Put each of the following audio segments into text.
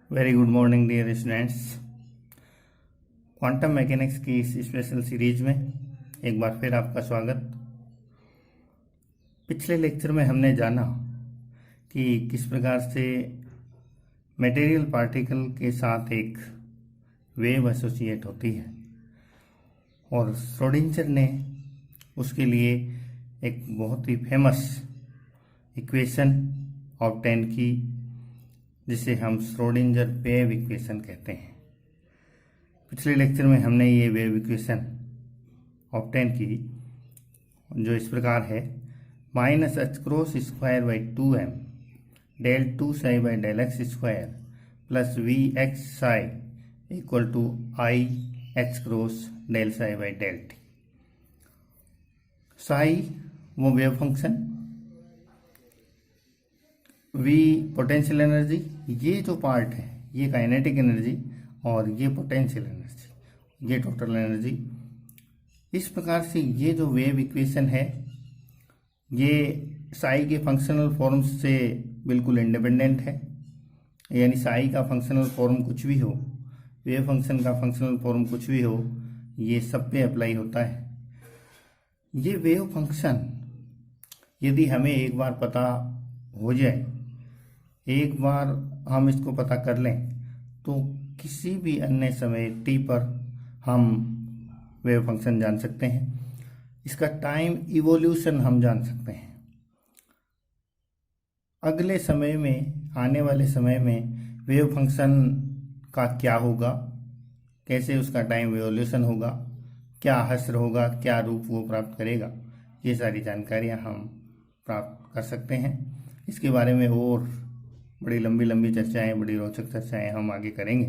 Very good morning dear students. Quantum mechanics की इस special series में एक बार फिर आपका स्वागत। पिछले लेक्चर में हमने जाना कि किस प्रकार से मटेरियल पार्टिकल के साथ एक वेव एसोसिएट होती है और श्रोडिंगर ने उसके लिए एक बहुत ही फेमस इक्वेशन ऑब्टेन की, जिसे हम श्रोडिंगर वेव इक्वेशन कहते हैं। पिछले लेक्चर में हमने ये वेव इक्वेशन ऑब्टेन की जो इस प्रकार है, minus H cross square by 2m del 2 psi by del x square plus V x psi equal to i x cross del psi by del t. Psi वो wave function, V potential energy, ये जो part है ये kinetic energy और ये potential energy, ये total energy. इस प्रकार से ये जो वेव इक्वेशन है ये साई के फंक्शनल फॉर्म से बिल्कुल इंडिपेंडेंट है, यानी साई का फंक्शनल फॉर्म कुछ भी हो, वेव फंक्शन का फंक्शनल फॉर्म कुछ भी हो, ये सब पे अप्लाई होता है। ये वेव फंक्शन यदि हमें एक बार पता हो जाए, एक बार हम इसको पता कर लें, तो किसी भी अन्य समय t पर हम वेव फंक्शन जान सकते हैं, इसका टाइम इवोल्यूशन हम जान सकते हैं। अगले समय में, आने वाले समय में वेव फंक्शन का क्या होगा, कैसे उसका टाइम इवोल्यूशन होगा, क्या हश्र होगा, क्या रूप वो प्राप्त करेगा, ये सारी जानकारियां हम प्राप्त कर सकते हैं। इसके बारे में और बड़ी लंबी लंबी चर्चाएं, बड़ी रोचक चर्चाएं हम आगे करेंगे।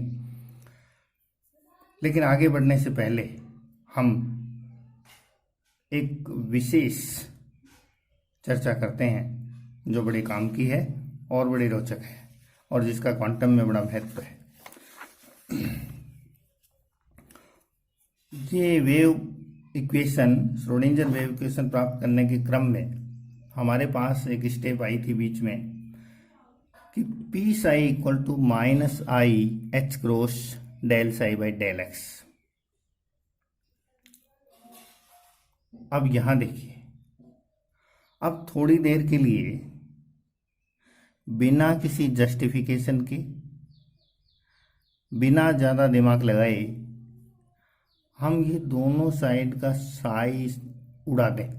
लेकिन आगे बढ़ने से पहले हम एक विशेष चर्चा करते हैं जो बड़े काम की है और बड़ी रोचक है और जिसका क्वांटम में बड़ा महत्व है। ये wave equation, Schrodinger wave equation प्राप्त करने के क्रम में हमारे पास एक स्टेप आई थी बीच में कि P psi equal to minus I H cross del psi by del X. अब यहां देखिए, अब थोड़ी देर के लिए बिना किसी जस्टिफिकेशन के, बिना ज्यादा दिमाग लगाए, हम ये दोनों साइड का साई उड़ा दें,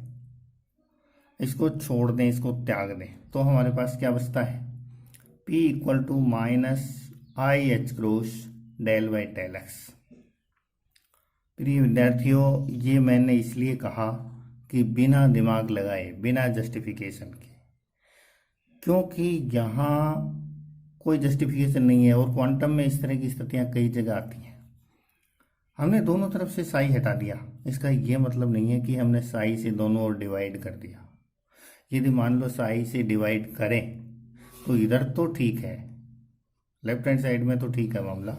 इसको छोड़ दें, इसको त्याग दें, तो हमारे पास क्या बचता है, P equal to minus I H cross del by del X. प्रिय विद्यार्थियों, ये मैंने इसलिए कहा कि बिना दिमाग लगाए, बिना जस्टिफिकेशन के, क्योंकि यहाँ कोई जस्टिफिकेशन नहीं है और क्वांटम में इस तरह की स्थितियां कई जगह आती हैं। हमने दोनों तरफ से साई हटा दिया, इसका ये मतलब नहीं है कि हमने साई से दोनों ओर डिवाइड कर दिया। यदि मान लो साई से डिवाइड करें तो इधर तो ठीक है, लेफ्ट हैंड साइड में तो ठीक है मामला,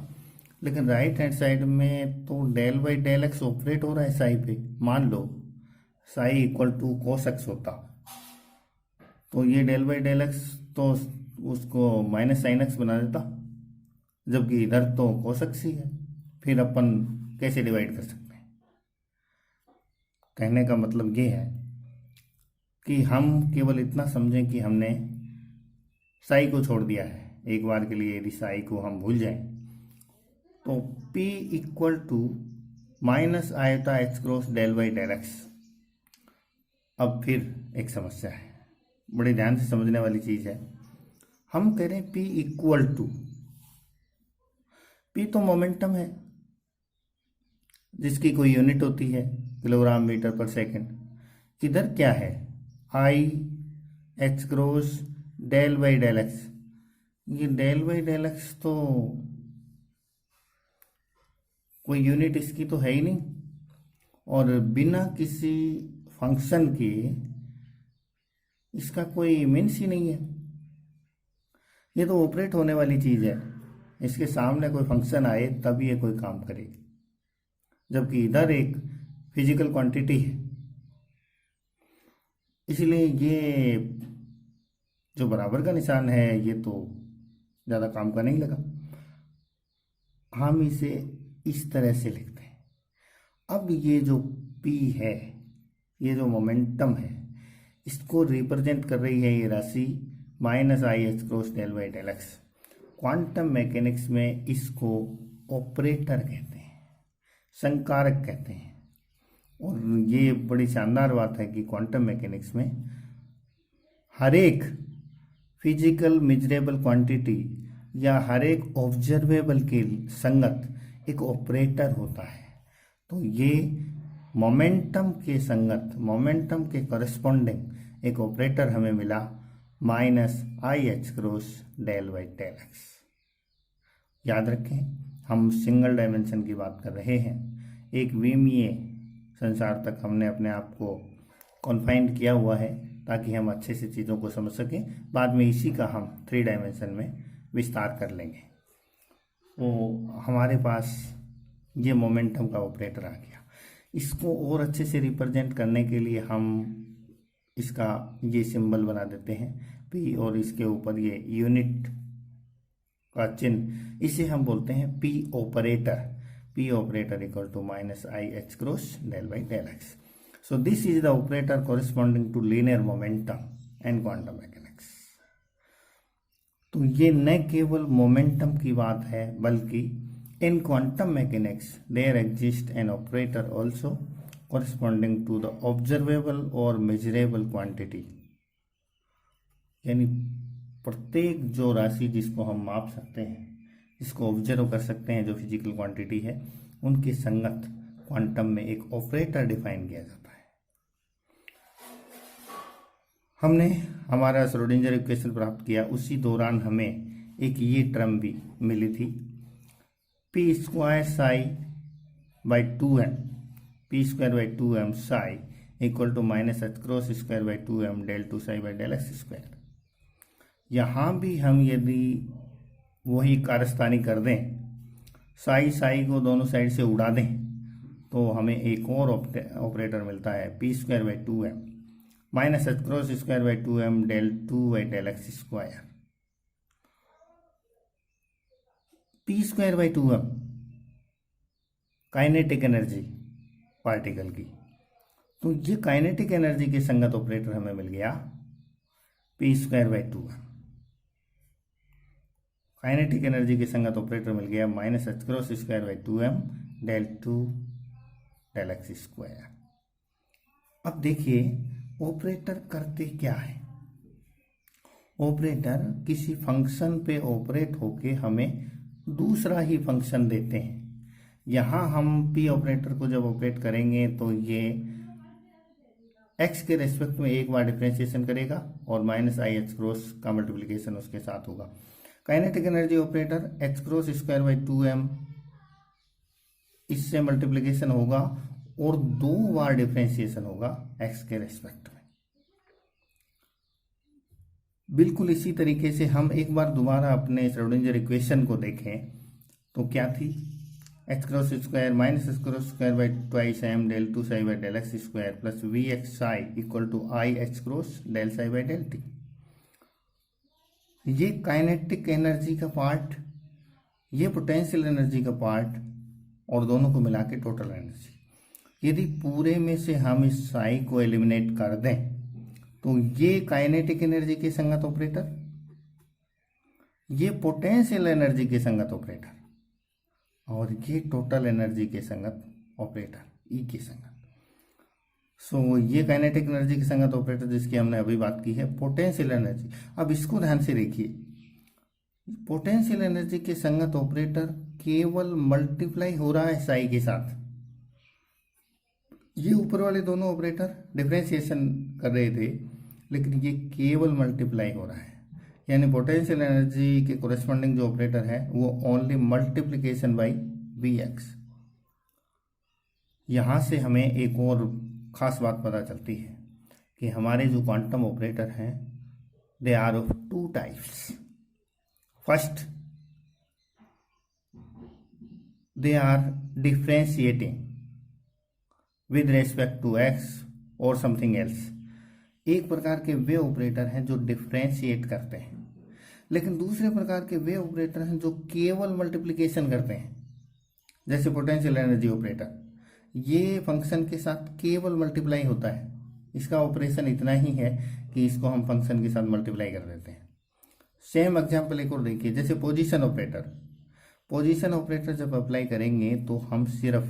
लेकिन राइट हैंड साइड में तो del by del x operate हो रहा है साई पे। मान लो psi equal to cos x होता तो ये डेल बाई डेल एक्स तो उसको माइनस साइन एक्स बना देता, जबकि इधर तो कोस एक्स ही है। फिर अपन कैसे डिवाइड कर सकते हैं? कहने का मतलब ये है कि हम केवल इतना समझें कि हमने साई को छोड़ दिया है। एक बार के लिए यदि साई को हम भूल जाएं तो P इक्वल टू माइनस आयता H cross del by del X. अब फिर एक समस्या है, बड़ी ध्यान से समझने वाली चीज है। हम कह रहे हैं P इक्वल टू, P तो मोमेंटम है जिसकी कोई यूनिट होती है किलोग्राम मीटर पर सेकंड। इधर क्या है, I H cross del by del X. ये डेल बाई डेल एक्स तो कोई यूनिट इसकी तो है ही नहीं, और बिना किसी फंक्शन के इसका कोई मीन्स ही नहीं है। ये तो ऑपरेट होने वाली चीज है, इसके सामने कोई फंक्शन आए तब ये कोई काम करे, जबकि इधर एक फिजिकल क्वांटिटी है। इसलिए ये जो बराबर का निशान है ये तो ज़्यादा काम का नहीं लगा। हम इसे इस तरह से लिखते हैं। अब ये जो P है, ये जो मोमेंटम है, इसको रिप्रेजेंट कर रही है ये राशि minus I H cross del by del X. Quantum mechanics में इसको ऑपरेटर कहते हैं, संकारक कहते हैं। और ये बड़ी शानदार बात है कि क्वांटम मैकेनिक्स में हर एक फिजिकल मेजरेबल क्वांटिटी या हर एक ऑब्जर्वेबल के संगत एक ऑपरेटर होता है। तो ये मोमेंटम के संगत, मोमेंटम के कॉरेस्पॉन्डिंग एक ऑपरेटर हमें मिला minus I H cross del by del X. याद रखें, हम सिंगल डायमेंशन की बात कर रहे हैं। एक विमीय संसार तक हमने अपने आप को कॉन्फाइंड किया हुआ है ताकि हम अच्छे से चीज़ों को समझ सकें। बाद में इसी का हम 3 डायमेंशन में विस्तार कर लेंगे। तो हमारे पास ये मोमेंटम का ऑपरेटर आ गया। इसको और अच्छे से रिप्रेजेंट करने के लिए हम इसका ये सिंबल बना देते हैं P, और इसके ऊपर ये यूनिट का चिन्ह, इसे हम बोलते हैं P operator. P operator equal to minus I H cross del by del X. So this is the operator corresponding to linear momentum and quantum mechanics. तो ये न केवल मोमेंटम की बात है, बल्कि in quantum mechanics there exist an operator also corresponding to the observable और measurable quantity। यानी प्रत्येक जो राशि जिसको हम माप सकते हैं, जिसको ऑब्जर्व कर सकते हैं, जो फिजिकल क्वांटिटी है, उनके संगत क्वांटम में एक ऑपरेटर डिफाइन किया जाता है। हमने हमारा श्रोडिंगर इक्वेशन प्राप्त किया, उसी दौरान हमें एक ये टर्म भी मिली थी, P square psi by 2m, P square by 2m psi equal to minus H cross square by 2m del 2 psi by del x square. यहाँ भी हम यदि वही कारस्तानी कर दें, साई साई को दोनों साइड से उड़ा दें, तो हमें एक और ऑपरेटर मिलता है P square by 2m minus H cross square by 2m del 2 by del x square. P square by 2m kinetic energy particle की, तो ये काइनेटिक एनर्जी के संगत ऑपरेटर हमें मिल गया P square by 2m। Kinetic energy के संगत ऑपरेटर मिल गया minus H cross square by 2m del 2 del x square. अब देखिए ऑपरेटर करते क्या है। ऑपरेटर किसी फंक्शन पे ऑपरेट होके हमें दूसरा ही फंक्शन देते हैं। यहाँ हम पी ऑपरेटर को जब ऑपरेट करेंगे तो ये एक्स के रेस्पेक्ट में एक बार डिफरेंशिएशन करेगा और माइनस आई एच क्रॉस का मल्टीप्लिकेशन उसके साथ होगा। Kinetic energy operator H cross square by 2m, इससे मल्टीप्लिकेशन होगा और 2 बार डिफरेंशिएशन होगा एक्स के रेस्पेक्ट में। बिल्कुल इसी तरीके से हम एक बार दोबारा अपने श्रोडिंगर इक्वेशन को देखें तो क्या थी, H cross square minus H cross square by twice m del 2 psi by del x square plus V x psi equal to I H cross del psi by del T. ये kinetic energy का part, ये potential energy का part, और दोनों को मिला के total energy. यदि पूरे में से हम इस साई को एलिमिनेट कर दें तो ये काइनेटिक एनर्जी के संगत ऑपरेटर, ये पोटेंशियल एनर्जी के संगत ऑपरेटर, और ये टोटल एनर्जी के संगत ऑपरेटर ई के संगत। सो ये काइनेटिक एनर्जी के संगत ऑपरेटर जिसकी हमने अभी बात की है पोटेंशियल एनर्जी। अब इसको ध्यान से देखिए, पोटेंशियल एनर्जी के संगत ऑपरेटर केवल मल्टीप्लाई हो रहा है साई के साथ। ये ऊपर वाले दोनों ऑपरेटर डिफरेंशिएशन कर रहे थे, लेकिन ये केवल मल्टीप्लाई हो रहा है, यानी पोटेंशियल एनर्जी के कोरेस्पॉन्डिंग जो ऑपरेटर है वो only multiplication by V X. यहाँ से हमें एक और खास बात पता चलती है कि हमारे जो क्वांटम ऑपरेटर हैं they are of 2 types. First, they are differentiating with respect to X और समथिंग एल्स। एक प्रकार के वे ऑपरेटर हैं जो डिफरेंशिएट करते हैं, लेकिन दूसरे प्रकार के वे ऑपरेटर हैं जो केवल मल्टीप्लिकेशन करते हैं। जैसे पोटेंशियल एनर्जी ऑपरेटर, ये फंक्शन के साथ केवल मल्टीप्लाई होता है, इसका ऑपरेशन इतना ही है कि इसको हम फंक्शन के साथ मल्टीप्लाई कर देते हैं। सेम एग्जांपल एक और देखिए, जैसे पोजीशन ऑपरेटर। पोजीशन ऑपरेटर जब अप्लाई करेंगे तो हम सिर्फ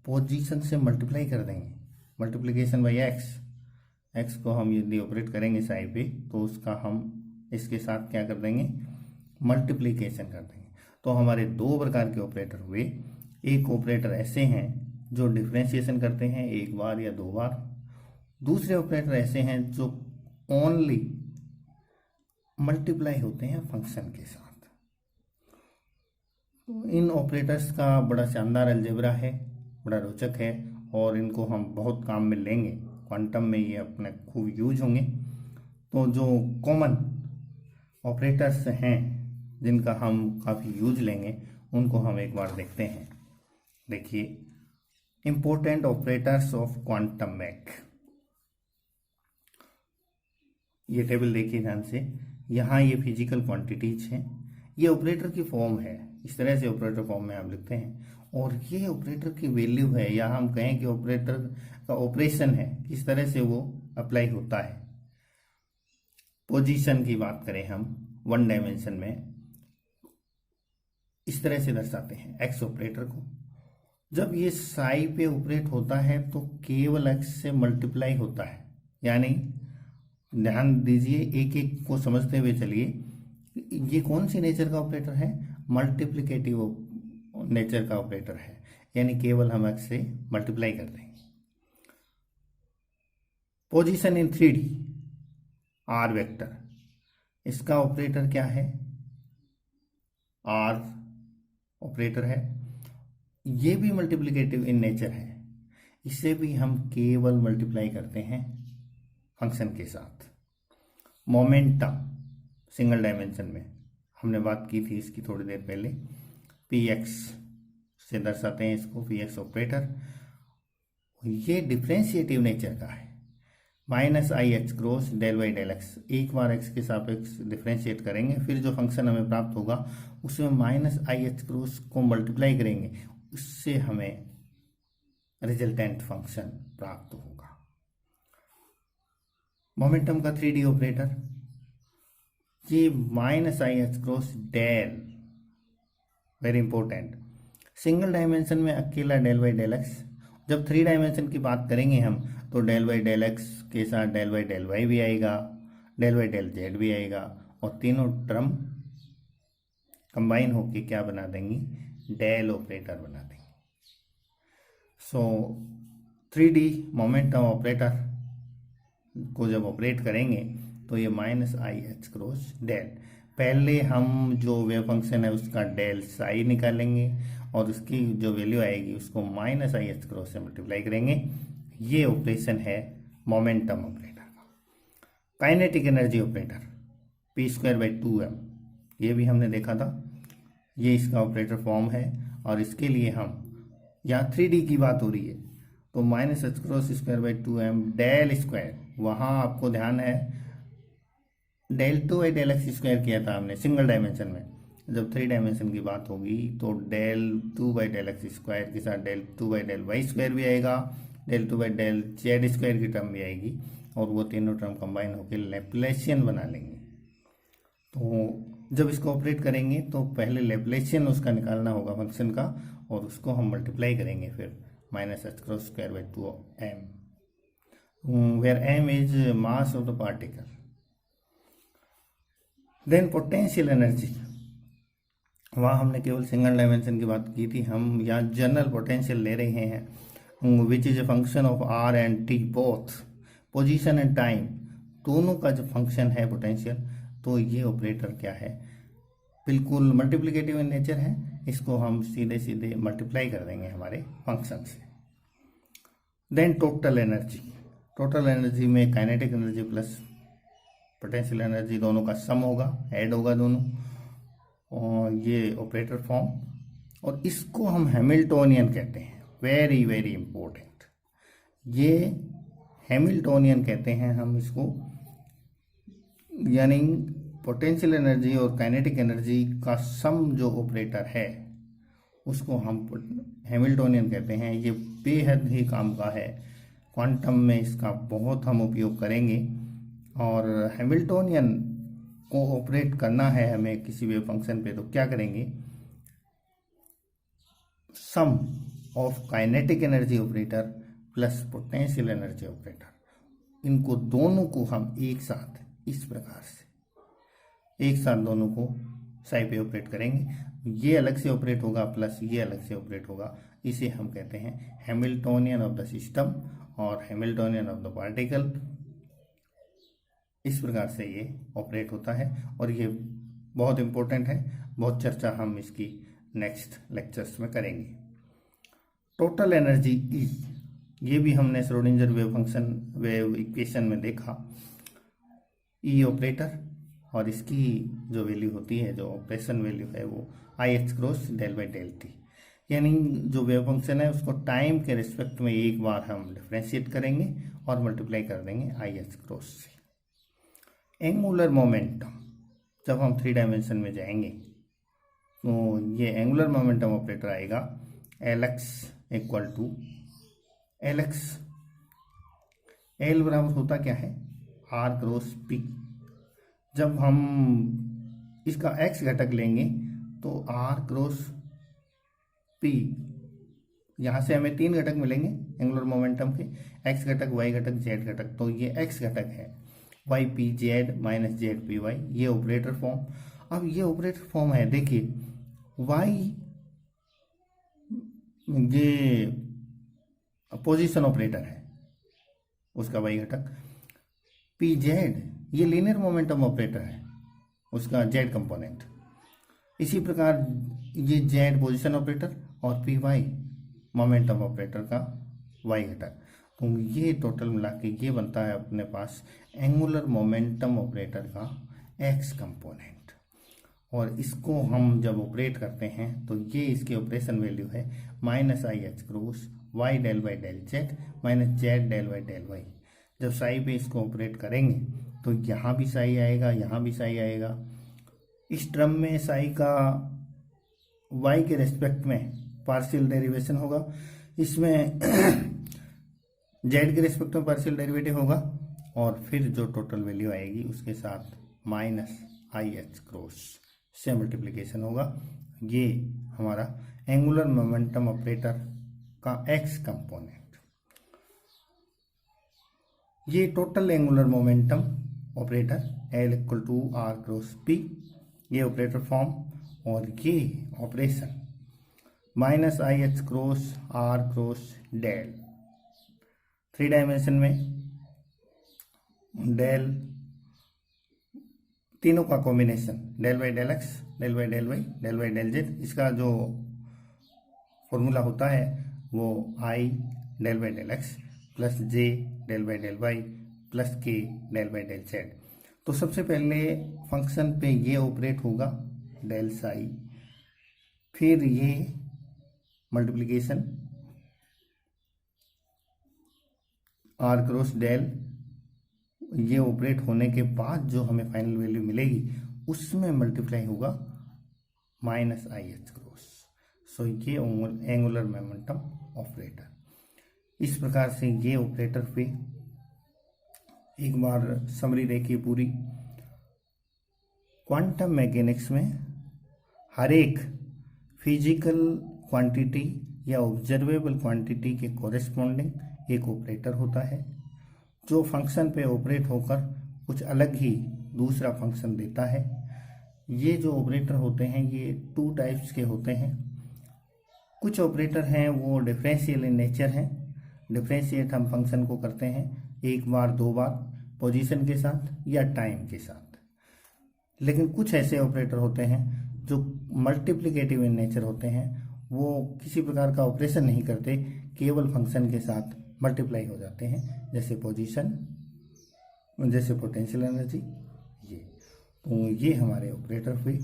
पोजीशन से मल्टीप्लाई कर देंगे, मल्टीप्लिकेशन बाई एक्स। एक्स को हम यदि ऑपरेट करेंगे साई पे तो उसका हम इसके साथ क्या कर देंगे, मल्टीप्लिकेशन कर देंगे। तो हमारे दो प्रकार के ऑपरेटर हुए। एक ऑपरेटर ऐसे हैं जो डिफ्रेंशिएशन करते हैं एक बार या दो बार, दूसरे ऑपरेटर ऐसे हैं जो ओनली मल्टीप्लाई होते हैं फंक्शन के साथ। इन ऑपरेटर्स का बड़ा शानदार अलजेब्रा है, बड़ा रोचक है, और इनको हम बहुत काम में लेंगे, क्वांटम में ये अपने खूब यूज होंगे। तो जो कॉमन ऑपरेटर्स हैं जिनका हम काफ़ी यूज लेंगे उनको हम एक बार देखते हैं। देखिए, important operators of quantum mech. ये टेबल देखिए ध्यान से, यहाँ ये फिजिकल क्वांटिटीज हैं, ये ऑपरेटर की फॉर्म है, इस तरह से ऑपरेटर फॉर्म में आप लिखते हैं, और ये ऑपरेटर की वैल्यू है, या हम कहें कि ऑपरेटर का ऑपरेशन है, किस तरह से वो अप्लाई होता है। पोजीशन की बात करें हम वन डायमेंशन में, इस तरह से दर्शाते हैं एक्स ऑपरेटर को। जब ये साई पे ऑपरेट होता है तो केवल एक्स से मल्टीप्लाई होता है, यानी ध्यान दीजिए, एक एक को समझते हुए चलिए। ये कौन सी नेचर का ऑपरेटर है, मल्टीप्लिकेटिव नेचर का ऑपरेटर है, यानी केवल हम एक्स से मल्टीप्लाई कर देंगे। Position in 3D R vector, इसका ऑपरेटर क्या है, आर ऑपरेटर है, ये भी मल्टीप्लिकेटिव इन नेचर है, इसे भी हम केवल मल्टीप्लाई करते हैं फंक्शन के साथ। मोमेंटम सिंगल डायमेंशन में हमने बात की थी इसकी थोड़ी देर पहले, पी एक्स से दर्शाते हैं इसको, पी एक्स ऑपरेटर। ये डिफ्रेंशिएटिव नेचर का है, minus i x cross del y del x. एक बार एक्स के सापेक्ष डिफ्रेंशिएट करेंगे, फिर जो फंक्शन हमें प्राप्त होगा उसमें माइनस आई एक्स क्रॉस को मल्टीप्लाई करेंगे, उससे हमें रिजल्टेंट फंक्शन प्राप्त होगा। मोमेंटम का 3D ऑपरेटर, ये minus i x cross del, very important. Single dimension में अकेला डेल वाई डेल एक्स, जब 3 डायमेंशन की बात करेंगे हम तो डेल वाई डेल एक्स के साथ डेल वाई भी आएगा, डेल वाई डेल जेड भी आएगा, और तीनों टर्म कंबाइन होके क्या बना देंगी, डेल ऑपरेटर बना देंगे। सो 3D मोमेंटम ऑपरेटर को जब ऑपरेट करेंगे तो ये minus I H cross del, पहले हम जो वेव फंक्शन है उसका डेल साई निकालेंगे और उसकी जो वैल्यू आएगी उसको माइनस आई एच क्रॉस से मल्टीप्लाई करेंगे। ये ऑपरेशन है मोमेंटम ऑपरेटर का। Kinetic energy operator, P square by 2m, ये भी हमने देखा था, ये इसका ऑपरेटर फॉर्म है, और इसके लिए हम यहाँ 3D की बात हो रही है तो minus H cross square by 2m del square, वहाँ आपको ध्यान है del 2 by del x square किया था हमने सिंगल डायमेंशन में। जब 3 डायमेंशन की बात होगी तो del 2 by del x square के साथ del 2 by del Y square भी आएगा, del 2 by del Z square की टर्म भी आएगी, और वो तीनों टर्म कंबाइन होकर लैप्लेशियन बना लेंगे। तो जब इसको ऑपरेट करेंगे तो पहले लैप्लेशियन उसका निकालना होगा फंक्शन का, और उसको हम मल्टीप्लाई करेंगे फिर minus H cross square by 2m, where m is mass of the particle. Then potential energy, वहाँ हमने केवल सिंगल डायमेंशन की बात की थी, हम यहाँ जनरल पोटेंशियल ले रहे हैं, which is a function of R and T both, position and time दोनों का जो फंक्शन है पोटेंशियल। तो ये ऑपरेटर क्या है, बिल्कुल मल्टीप्लिकेटिव इन नेचर है, इसको हम सीधे सीधे मल्टीप्लाई कर देंगे हमारे फंक्शन से। Then total energy, total energy में kinetic energy plus potential energy दोनों का सम होगा, ऐड होगा दोनों, और ये ऑपरेटर फॉर्म, और इसको हम हैमिल्टोनियन कहते हैं, वेरी वेरी इंपॉर्टेंट, ये हैमिल्टोनियन कहते हैं हम इसको, यानी पोटेंशियल एनर्जी और काइनेटिक एनर्जी का सम जो ऑपरेटर है उसको हम हैमिल्टोनियन कहते हैं। ये बेहद ही काम का है, क्वांटम में इसका बहुत हम उपयोग करेंगे। और हैमिल्टोनियन को ऑपरेट करना है हमें किसी वेव फंक्शन पे, तो क्या करेंगे, sum of kinetic energy operator plus potential energy operator, इनको दोनों को हम एक साथ इस प्रकार से एक साथ दोनों को साई पे ऑपरेट करेंगे। ये अलग से ऑपरेट होगा प्लस ये अलग से ऑपरेट होगा। इसे हम कहते हैं हैमिल्टोनियन ऑफ द सिस्टम और हैमिल्टोनियन ऑफ द पार्टिकल। इस प्रकार से ये ऑपरेट होता है और ये बहुत इंपॉर्टेंट है, बहुत चर्चा हम इसकी नेक्स्ट लेक्चर्स में करेंगे। टोटल एनर्जी ई, ये भी हमने श्रोडिंगर वेव इक्वेशन में देखा। ई ऑपरेटर और इसकी जो वैल्यू होती है, जो ऑपरेशन वैल्यू है, वो I H cross del by del T, यानी जो वेव फंक्शन है उसको टाइम के रिस्पेक्ट में एक बार हम डिफ्रेंशिएट करेंगे और मल्टीप्लाई कर देंगे आई एच क्रॉस से। एंगुलर मोमेंटम, जब हम 3 डायमेंशन में जाएंगे तो ये एंगुलर मोमेंटम ऑपरेटर आएगा L X equal to L X, L बराबर होता क्या है, आर क्रॉस पी। जब हम इसका एक्स घटक लेंगे तो आर क्रॉस पी, यहाँ से हमें 3 घटक मिलेंगे एंगुलर मोमेंटम के, एक्स घटक, वाई घटक, जेड घटक। तो ये एक्स घटक है Y P Z minus Z P Y, ये ऑपरेटर फॉर्म। अब ये ऑपरेटर फॉर्म है, देखिए वाई ये पोजीशन ऑपरेटर है उसका वाई घटक, पी जेड ये लीनियर मोमेंटम ऑपरेटर है उसका जेड कंपोनेंट। इसी प्रकार ये जेड पोजीशन ऑपरेटर और पी वाई मोमेंटम ऑपरेटर का वाई घटक। तो ये टोटल मिला के ये बनता है अपने पास एंगुलर मोमेंटम ऑपरेटर का एक्स कंपोनेंट। और इसको हम जब ऑपरेट करते हैं तो ये इसकी ऑपरेशन वैल्यू है minus I H cross Y del by del Z minus Z del by del Y. जब साई पे इसको ऑपरेट करेंगे तो यहाँ भी साई आएगा, यहाँ भी साई आएगा। इस टर्म में साई का वाई के रेस्पेक्ट में पार्शियल डेरिवेशन होगा, इसमें जेड के रेस्पेक्ट में पार्शियल डेरिवेटिव होगा, और फिर जो टोटल वैल्यू आएगी उसके साथ माइनस आई एच क्रॉस से मल्टीप्लिकेशन होगा। ये हमारा एंगुलर मोमेंटम ऑपरेटर का एक्स कंपोनेंट। ये total angular momentum operator l equal to r cross p, ये ऑपरेटर फॉर्म, और ये operation minus I H cross r cross del, 3 dimension में डेल, तीनों का combination del by del x, del by del y, del by del z. इसका जो formula होता है वो i del by del x plus j del by del y plus k del by del z. तो सबसे पहले function पे ये ऑपरेट होगा डेल साई, फिर ये मल्टीप्लिकेशन आर क्रॉस डेल, ये ऑपरेट होने के बाद जो हमें फाइनल वैल्यू मिलेगी उसमें मल्टीप्लाई होगा माइनस आई एच क्रॉस। सो ये एंगुलर मोमेंटम ऑपरेटर। इस प्रकार से ये ऑपरेटर पे एक बार समरी देखिए पूरी। क्वांटम मैकेनिक्स में हर एक फिजिकल क्वांटिटी या ऑब्जर्वेबल क्वांटिटी के कोरेस्पॉन्डिंग एक ऑपरेटर होता है जो फंक्शन पे ऑपरेट होकर कुछ अलग ही दूसरा फंक्शन देता है। ये जो ऑपरेटर होते हैं ये 2 टाइप्स के होते हैं। कुछ ऑपरेटर हैं वो डिफरेंशियल इन नेचर हैं, डिफरेंशिएट हम फंक्शन को करते हैं 1 बार 2 बार पोजीशन के साथ या टाइम के साथ। लेकिन कुछ ऐसे ऑपरेटर होते हैं जो मल्टीप्लिकेटिव इन नेचर होते हैं, वो किसी प्रकार का ऑपरेशन नहीं करते, केवल फंक्शन के साथ मल्टीप्लाई हो जाते हैं, जैसे पोजीशन, जैसे पोटेंशियल एनर्जी। ये हमारे ऑपरेटर हुए।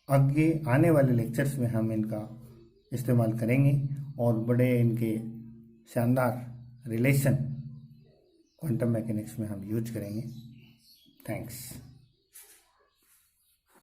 आगे आने वाले लेक्चर्स में हम इनका इस्तेमाल करेंगे और बड़े इनके शानदार रिलेशन क्वांटम मैकेनिक्स में हम यूज करेंगे। थैंक्स।